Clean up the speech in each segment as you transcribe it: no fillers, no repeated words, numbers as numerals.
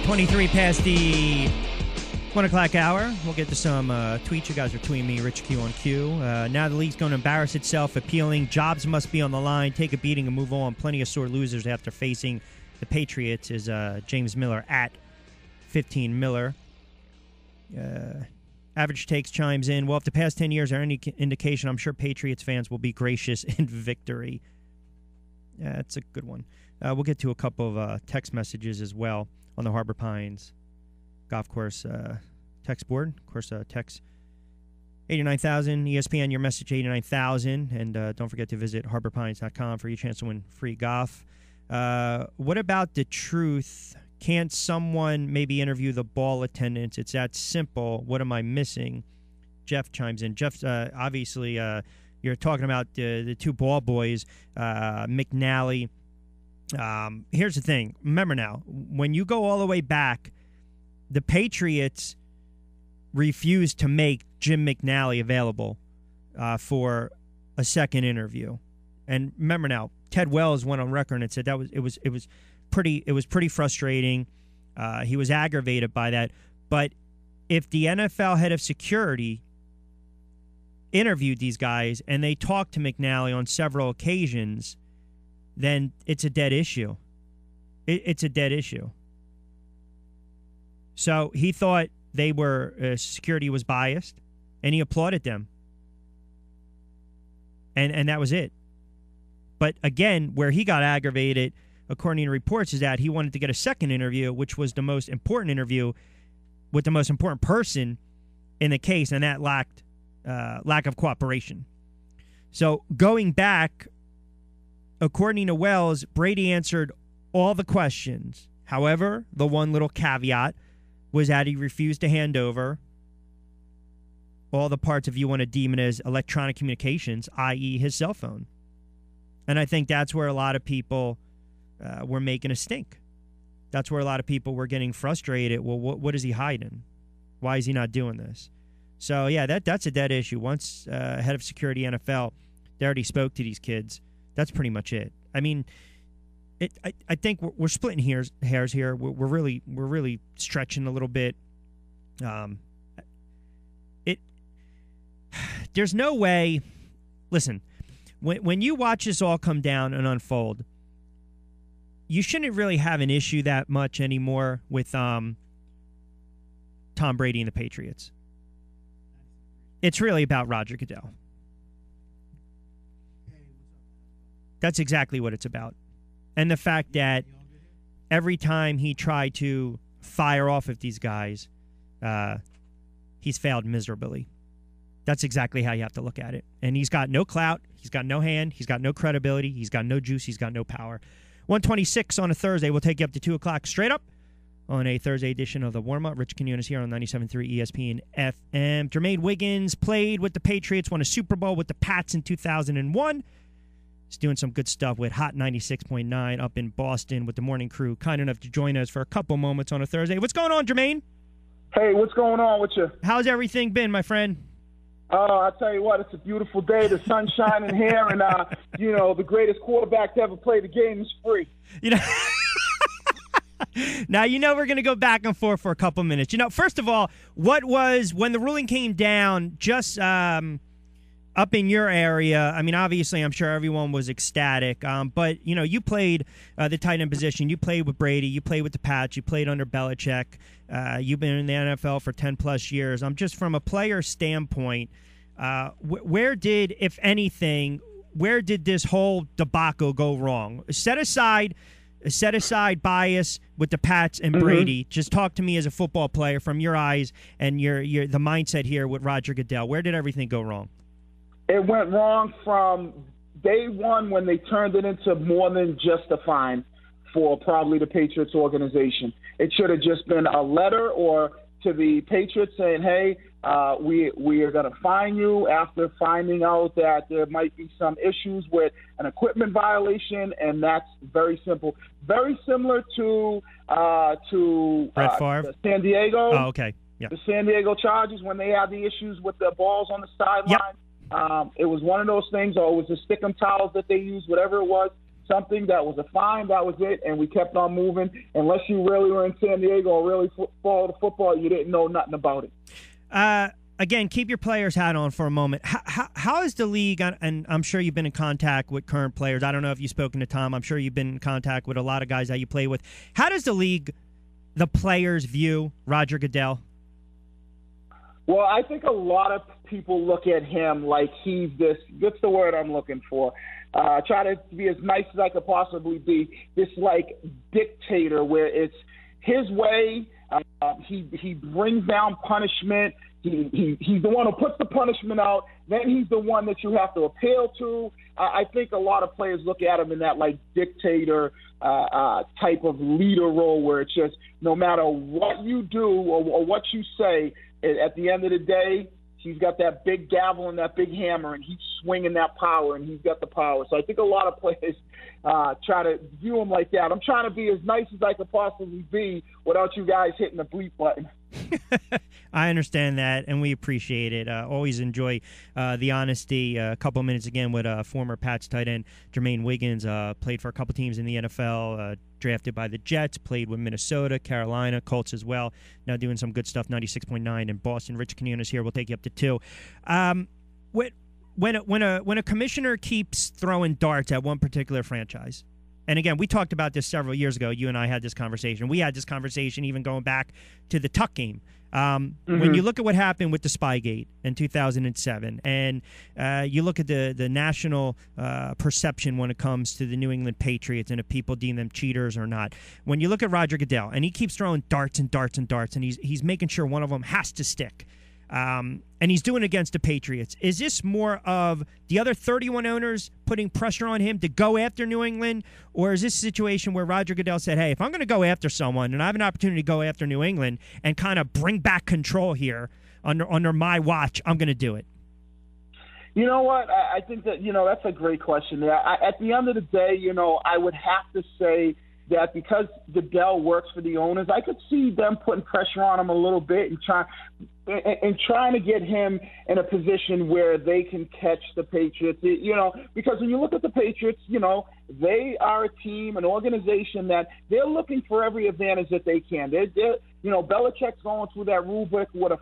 23 past the 1 o'clock hour. We'll get to some tweets. You guys are tweeting me, Rich Q on Q. Now the league's going to embarrass itself, appealing. Jobs must be on the line. Take a beating and move on. Plenty of sore losers after facing the Patriots is James Miller at 15 Miller. Average Takes chimes in. Well, if the past 10 years are any indication, I'm sure Patriots fans will be gracious in victory. Yeah, that's a good one. We'll get to a couple of text messages as well on the Harbor Pines golf course text board. Of course, text 89,000, ESPN, your message 89,000. And don't forget to visit harborpines.com for your chance to win free golf. What about the truth? Can't someone maybe interview the ball attendants? It's that simple. What am I missing? Jeff chimes in. Jeff, obviously, you're talking about the two ball boys, McNally. Here's the thing. Remember now, when you go all the way back, the Patriots refused to make Jim McNally available for a second interview. And remember now, Ted Wells went on record and said it was pretty frustrating. He was aggravated by that. But if the NFL head of security interviewed these guys and they talked to McNally on several occasions, then it's a dead issue. It's a dead issue. So he thought they were security was biased, and he applauded them. And that was it. But again, where he got aggravated, according to reports, is that he wanted to get a second interview, which was the most important interview with the most important person in the case, and that lack of cooperation. So going back, according to Wells, Brady answered all the questions. However, the one little caveat was that he refused to hand over all the parts, if you want to deem it as electronic communications, i.e. his cell phone. And I think that's where a lot of people were making a stink. That's where a lot of people were getting frustrated. Well, what is he hiding? Why is he not doing this? So, yeah, that's a dead issue. Once head of security NFL, they already spoke to these kids. That's pretty much it. I mean, I think we're splitting hairs here. We're really stretching a little bit. There's no way. Listen, when you watch this all come down and unfold, you shouldn't really have an issue that much anymore with Tom Brady and the Patriots. It's really about Roger Goodell. That's exactly what it's about. And the fact that every time he tried to fire off of these guys, he's failed miserably. That's exactly how you have to look at it. And he's got no clout. He's got no hand. He's got no credibility. He's got no juice. He's got no power. 126 on a Thursday. We'll take you up to 2 o'clock straight up on a Thursday edition of the Warm-Up. Rich Quinones here on 97.3 ESPN FM. Jermaine Wiggins played with the Patriots, won a Super Bowl with the Pats in 2001. He's doing some good stuff with Hot 96.9 up in Boston with the morning crew. Kind enough to join us for a couple moments on a Thursday. What's going on, Jermaine? Hey, what's going on with you? How's everything been, my friend? I tell you what, it's a beautiful day. The sun's shining here, and, the greatest quarterback to ever play the game is free. Now, we're going to go back and forth for a couple minutes. First of all, what was, when the ruling came down, just up in your area, I mean, obviously, I'm sure everyone was ecstatic, but, you played the tight end position. You played with Brady. You played with the Pats. You played under Belichick. You've been in the NFL for 10-plus years. Just from a player standpoint, where did, if anything, where did this whole debacle go wrong? Set aside bias with the Pats and Brady. Just talk to me as a football player from your eyes and your the mindset here with Roger Goodell. Where did everything go wrong? It went wrong from day one when they turned it into more than just a fine for probably the Patriots organization. It should have just been a letter or to the Patriots saying, hey, we are going to fine you after finding out that there might be some issues with an equipment violation, and that's very simple. Very similar to Brett Favre? San Diego. Oh, okay. Yep. The San Diego Chargers when they had the issues with the balls on the sideline. Yep. It was one of those things, or it was the stick 'em towels that they used, whatever it was. something that was a fine, that was it, and we kept on moving. Unless you really were in San Diego or really followed the football, you didn't know nothing about it. Again, keep your player's hat on for a moment. How is the league, and I'm sure you've been in contact with current players. I don't know if you've spoken to Tom. I'm sure you've been in contact with a lot of guys that you play with. How does the league, the players, view Roger Goodell? Well, I think a lot of people look at him like he's what's the word I'm looking for? Try to be as nice as I could possibly be. This, like, dictator where it's his way. He brings down punishment. He's the one who puts the punishment out. Then he's the one that you have to appeal to. I think a lot of players look at him in that, like, dictator type of leader role where it's just no matter what you do or what you say, at the end of the day, he's got that big gavel and that big hammer, and he's swinging that power, and he's got the power. So I think a lot of players try to view him like that. I'm trying to be as nice as I could possibly be without you guys hitting the bleep button. I understand that, and we appreciate it. Always enjoy the honesty. A couple of minutes again with former Pats tight end Jermaine Wiggins. Played for a couple teams in the NFL, drafted by the Jets, played with Minnesota, Carolina, Colts as well. Now doing some good stuff, 96.9 in Boston. Rich Quinones here. We'll take you up to 2. When a commissioner keeps throwing darts at one particular franchise, and again, we talked about this several years ago. You and I had this conversation. We had this conversation even going back to the Tuck game. When you look at what happened with the Spygate in 2007, and you look at the national perception when it comes to the New England Patriots and if people deem them cheaters or not. When you look at Roger Goodell, and he keeps throwing darts and darts and darts, and he's making sure one of them has to stick. And he's doing it against the Patriots. Is this more of the other 31 owners putting pressure on him to go after New England, or is this a situation where Roger Goodell said, hey, if I'm going to go after someone and I have an opportunity to go after New England and kind of bring back control here under my watch, I'm going to do it? You know what? I think that, that's a great question. At the end of the day, I would have to say that because Goodell works for the owners, I could see them putting pressure on him a little bit and trying to get him in a position where they can catch the Patriots. Because when you look at the Patriots, they are a team, an organization that they're looking for every advantage that they can. Belichick's going through that rule book with a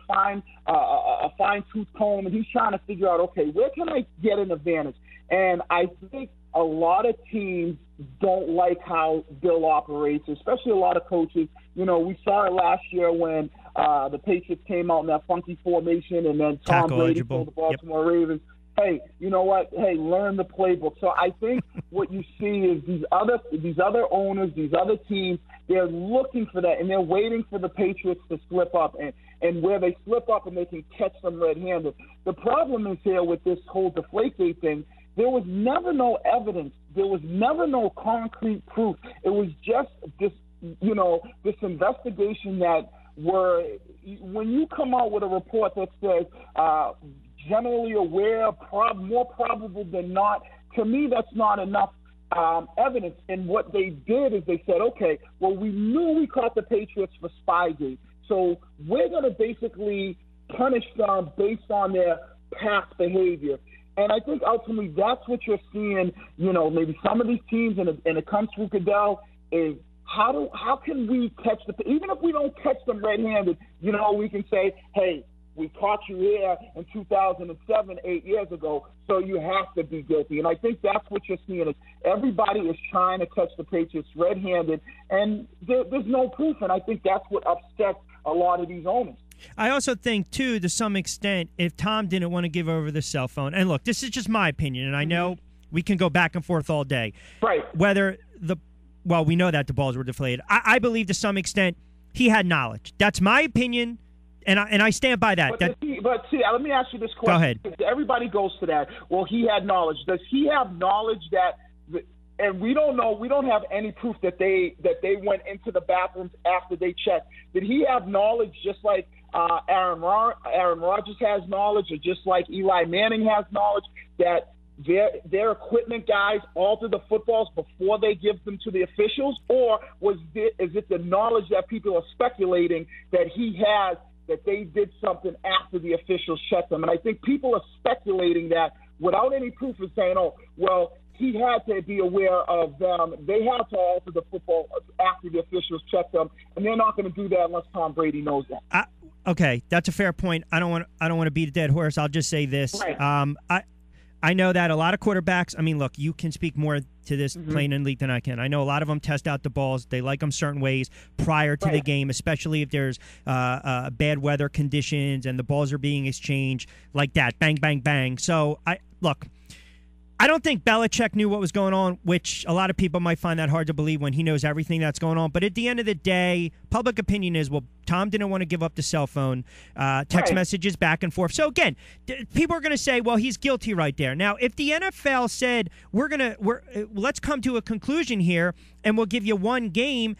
fine-tooth comb, and he's trying to figure out, okay, where can I get an advantage? And I think a lot of teams don't like how Bill operates, especially a lot of coaches. We saw it last year when the Patriots came out in that funky formation, and then Tom Brady told the Baltimore Ravens, hey, you know what? Hey, learn the playbook. So I think what you see is these other owners, these other teams, they're looking for that, and they're waiting for the Patriots to slip up, and where they slip up and they can catch them red-handed. The problem is here with this whole Deflategate thing, there was never no evidence. There was never no concrete proof. It was just this, this investigation that when you come out with a report that says generally aware, more probable than not, to me that's not enough evidence. And what they did is they said, okay, well, we knew we caught the Patriots for Spygate, so we're going to basically punish them based on their past behavior. And I think ultimately that's what you're seeing, maybe some of these teams, and it comes through Goodell, is how can we catch even if we don't catch them red-handed, we can say, hey, we caught you here in 2007, 8 years ago, so you have to be guilty. And I think that's what you're seeing is everybody is trying to catch the Patriots red-handed, and there's no proof, and I think that's what upsets a lot of these owners. I also think, too, to some extent, if Tom didn't want to give over the cell phone, and look, this is just my opinion, and I know we can go back and forth all day. Right. We know that the balls were deflated. I believe to some extent he had knowledge. That's my opinion, and I stand by that. But see, let me ask you this question. Go ahead. Everybody goes to that. Well, he had knowledge. Does he have knowledge that? And we don't know. We don't have any proof that they went into the bathrooms after they checked. Did he have knowledge just like Aaron Rodgers has knowledge, or just like Eli Manning has knowledge, that their equipment guys alter the footballs before they give them to the officials? Or is it the knowledge that people are speculating that he has, that they did something after the officials checked them? And I think people are speculating that without any proof, of saying, oh, well, he had to be aware of them. They had to alter the football after the officials checked them, and they're not going to do that unless Tom Brady knows that. Okay, that's a fair point. I don't want to beat a dead horse. I'll just say this. Right. I know that a lot of quarterbacks, I mean, look, you can speak more to this plain and leak than I can. I know a lot of them test out the balls. They like them certain ways prior to the game, especially if there's bad weather conditions and the balls are being exchanged like that. Bang, bang, bang. So, I don't think Belichick knew what was going on, which a lot of people might find that hard to believe when he knows everything that's going on. But at the end of the day, public opinion is, well, Tom didn't want to give up the cell phone, text messages back and forth. So, again, people are going to say, well, he's guilty right there. Now, if the NFL said, let's come to a conclusion here and we'll give you one game,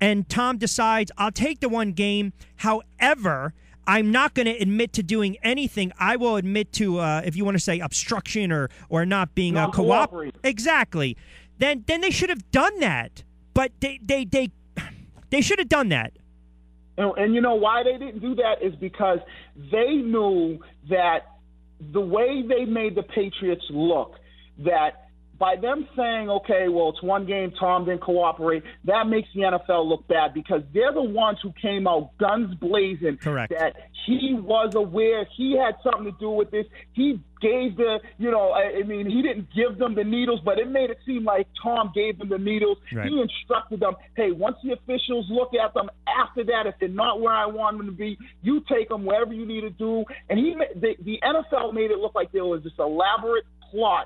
and Tom decides, I'll take the one game, however, I'm not going to admit to doing anything. I will admit to, if you want to say obstruction or not being cooperative. Exactly. Then they should have done that. But they should have done that. And you know why they didn't do that is because they knew that the way they made the Patriots look, that by them saying, okay, well, it's one game, Tom didn't cooperate, that makes the NFL look bad because they're the ones who came out guns blazing. Correct. That he was aware, he had something to do with this. He gave he didn't give them the needles, but it made it seem like Tom gave them the needles. Right. He instructed them, hey, once the officials look at them, after that, if they're not where I want them to be, you take them wherever you need to do. And the NFL made it look like there was this elaborate plot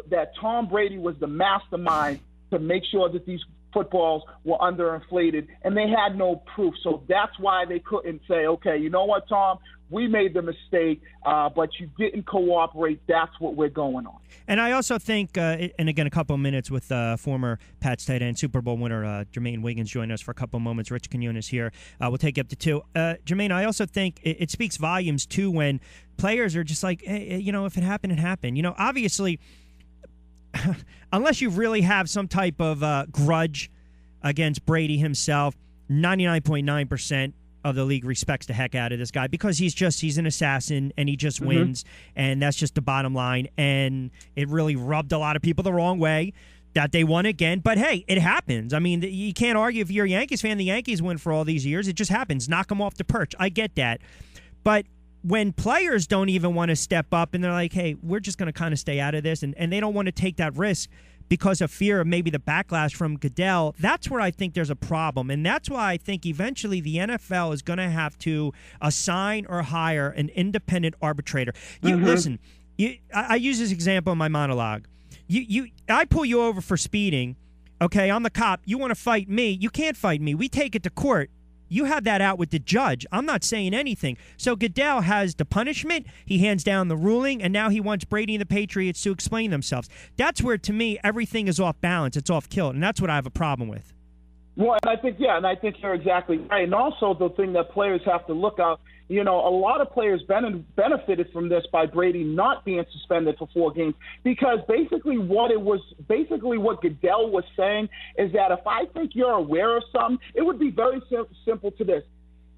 that Tom Brady was the mastermind to make sure that these footballs were underinflated, and they had no proof. So that's why they couldn't say, okay, you know what, Tom, we made the mistake, but you didn't cooperate. That's what we're going on. And I also think, and again, a couple of minutes with former Pats tight end, Super Bowl winner Jermaine Wiggins join us for a couple of moments. Rich Quinones here. We'll take you up to 2. Jermaine, I also think it speaks volumes, too, when players are just like, hey, if it happened, it happened. Obviously, unless you really have some type of grudge against Brady himself, 99.9% of the league respects the heck out of this guy because he's an assassin and he just wins, and that's just the bottom line. And it really rubbed a lot of people the wrong way that they won again. But, hey, it happens. I mean, you can't argue if you're a Yankees fan. The Yankees win for all these years. It just happens. Knock them off the perch. I get that. But when players don't even want to step up and they're like, hey, we're just going to kind of stay out of this, and they don't want to take that risk because of fear of maybe the backlash from Goodell, that's where I think there's a problem. And that's why I think eventually the NFL is going to have to assign or hire an independent arbitrator. Listen, I use this example in my monologue. I pull you over for speeding. Okay, I'm the cop. You want to fight me. You can't fight me. We take it to court. You have that out with the judge. I'm not saying anything. So Goodell has the punishment. He hands down the ruling, and now he wants Brady and the Patriots to explain themselves. That's where, to me, everything is off balance. It's off kilt, and that's what I have a problem with. Well, and I think you're exactly right. And also the thing that players have to look out, a lot of players benefited from this by Brady not being suspended for 4 games because basically what Goodell was saying is that if I think you're aware of something, it would be very simple to this.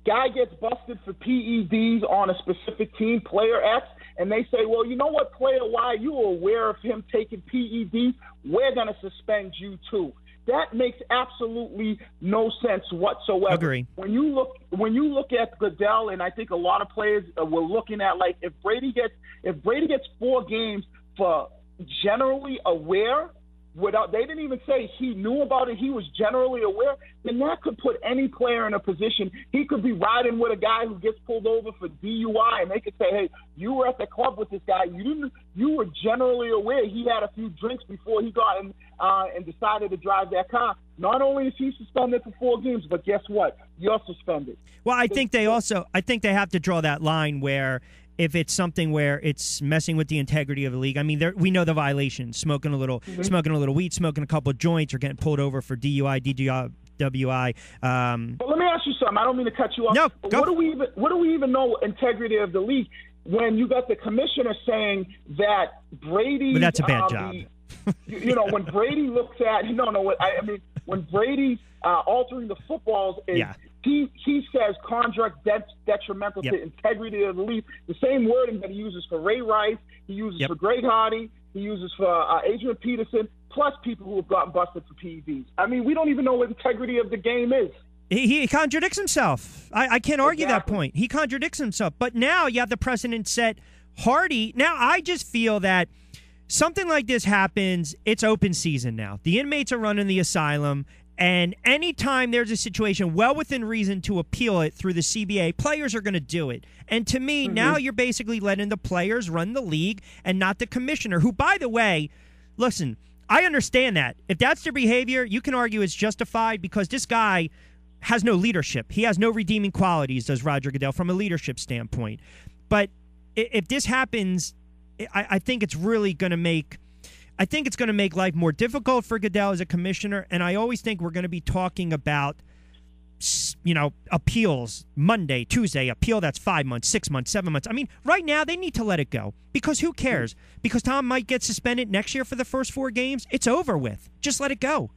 Guy gets busted for PEDs on a specific team, player X, and they say, well, you know what, player Y, you were aware of him taking PEDs, we're going to suspend you too. That makes absolutely no sense whatsoever. Agree. When you look at Goodell, and I think a lot of players were looking at, like, if Brady gets 4 games for generally aware, they didn't even say he knew about it, he was generally aware, then that could put any player in a position. He could be riding with a guy who gets pulled over for DUI, and they could say, hey, you were at the club with this guy. You were generally aware he had a few drinks before he got in and decided to drive that car. Not only is he suspended for 4 games, but guess what? You're suspended. Well, I think they have to draw that line where if it's something where it's messing with the integrity of the league. I mean, we know the violations: smoking a little weed, smoking a couple of joints, or getting pulled over for DUI, DWI. But let me ask you something. I don't mean to cut you off. No, go. What do we even know integrity of the league when you got the commissioner saying that Brady? But that's a bad job. When Brady looks at when Brady's altering the footballs is. Yeah. He says contract detrimental to integrity of the league. The same wording that he uses for Ray Rice, he uses for Greg Hardy, he uses for Adrian Peterson, plus people who have gotten busted for PEDs. I mean, we don't even know what the integrity of the game is. He contradicts himself. I can't argue that Exactly. point. He contradicts himself. But now you have the precedent set. Hardy, now I just feel that something like this happens, it's open season now. The inmates are running the asylum, and anytime there's a situation well within reason to appeal it through the CBA, players are going to do it. And to me, now you're basically letting the players run the league and not the commissioner, who, by the way, listen, I understand that. If that's their behavior, you can argue it's justified because this guy has no leadership. He has no redeeming qualities, does Roger Goodell, from a leadership standpoint. But if this happens, I think it's really going to make life more difficult for Goodell as a commissioner. And I always think we're going to be talking about, appeals Monday, Tuesday, appeal that's 5 months, 6 months, 7 months. I mean, right now they need to let it go because who cares? Because Tom might get suspended next year for the first 4 games. It's over with. Just let it go.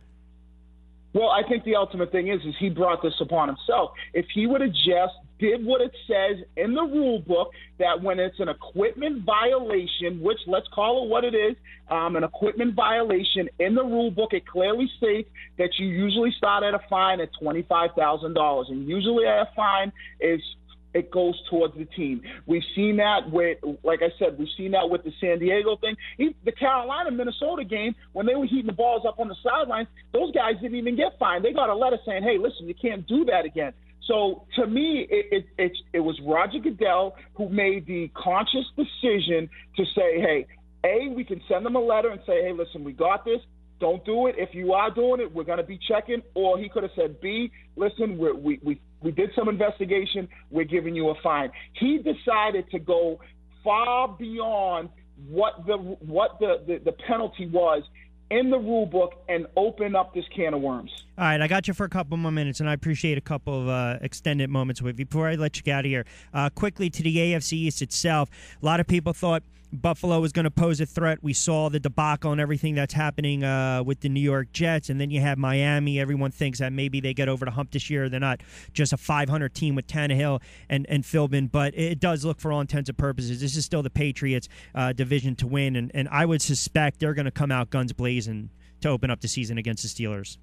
Well, I think the ultimate thing is he brought this upon himself. If he would have just did what it says in the rule book, that when it's an equipment violation, which let's call it what it is, an equipment violation in the rule book, it clearly states that you usually start at a fine at $25,000. And usually a fine it goes towards the team. We've seen that with, like I said, we've seen that with the San Diego thing. The Carolina-Minnesota game, when they were heating the balls up on the sidelines, those guys didn't even get fined. They got a letter saying, hey, listen, you can't do that again. So to me, it was Roger Goodell who made the conscious decision to say, hey, A, we can send them a letter and say, hey, listen, we got this. Don't do it. If you are doing it, we're going to be checking. Or he could have said, B, listen, we did some investigation. We're giving you a fine. He decided to go far beyond what the penalty was in the rule book and open up this can of worms. All right, I got you for a couple more minutes, and I appreciate a couple of extended moments with you. Before I let you get out of here, quickly to the AFC East itself, a lot of people thought Buffalo was going to pose a threat. We saw the debacle and everything that's happening with the New York Jets, and then you have Miami. Everyone thinks that maybe they get over the hump this year. They're not just a 500 team with Tannehill and Philbin, but it does look, for all intents and purposes, this is still the Patriots' division to win, and I would suspect they're going to come out guns blazing to open up the season against the Steelers.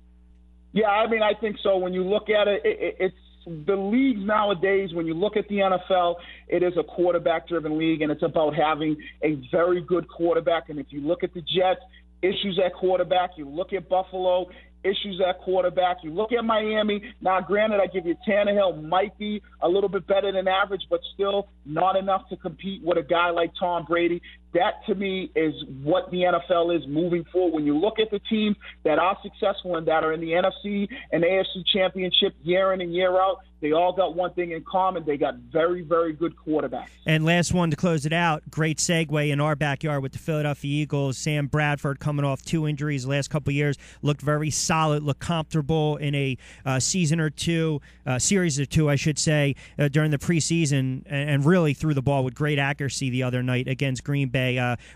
Yeah, I mean, I think so. When you look at it, it's the leagues nowadays, when you look at the NFL, it is a quarterback-driven league, and it's about having a very good quarterback. And if you look at the Jets, issues at quarterback. You look at Buffalo, issues at quarterback. You look at Miami. Now, granted, I give you Tannehill might be a little bit better than average, but still not enough to compete with a guy like Tom Brady. That, to me, is what the NFL is moving forward. When you look at the teams that are successful and that are in the NFC and AFC championship year in and year out, they all got one thing in common. They got very, very good quarterbacks. And last one to close it out, great segue in our backyard with the Philadelphia Eagles. Sam Bradford, coming off 2 injuries the last couple of years, looked very solid, looked comfortable in a series or two, I should say, during the preseason, and really threw the ball with great accuracy the other night against Green Bay.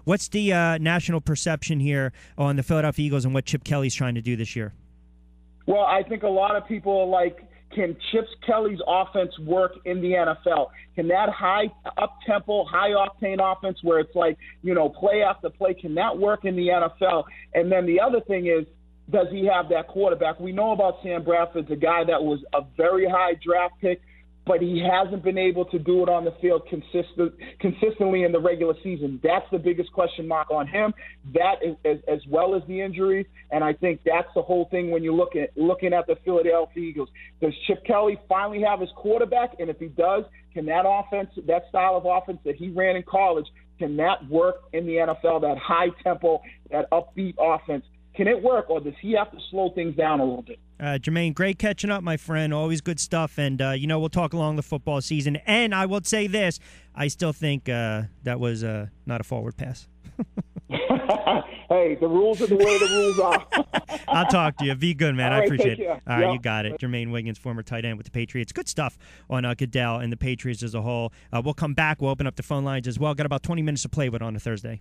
What's the national perception here on the Philadelphia Eagles and what Chip Kelly's trying to do this year? Well, I think a lot of people are like, can Chip Kelly's offense work in the NFL? Can that high up-tempo, high-octane offense where it's like, play after play, can that work in the NFL? And then the other thing is, does he have that quarterback? We know about Sam Bradford, a guy that was a very high draft pick, but he hasn't been able to do it on the field consistently in the regular season. That's the biggest question mark on him, that is, as well as the injuries. And I think that's the whole thing when you're looking at the Philadelphia Eagles. Does Chip Kelly finally have his quarterback? And if he does, can that offense, that style of offense that he ran in college, can that work in the NFL, that high tempo, that upbeat offense? Can it work, or does he have to slow things down a little bit? Jermaine, great catching up, my friend. Always good stuff. And, we'll talk along the football season. And I will say this, I still think that was not a forward pass. Hey, the rules are the way the rules are. I'll talk to you. Be good, man. All right, I appreciate take it. care. All right, Yep. You got it. Jermaine Wiggins, former tight end with the Patriots. Good stuff on Goodell and the Patriots as a whole. We'll come back. We'll open up the phone lines as well. Got about 20 minutes to play with on a Thursday.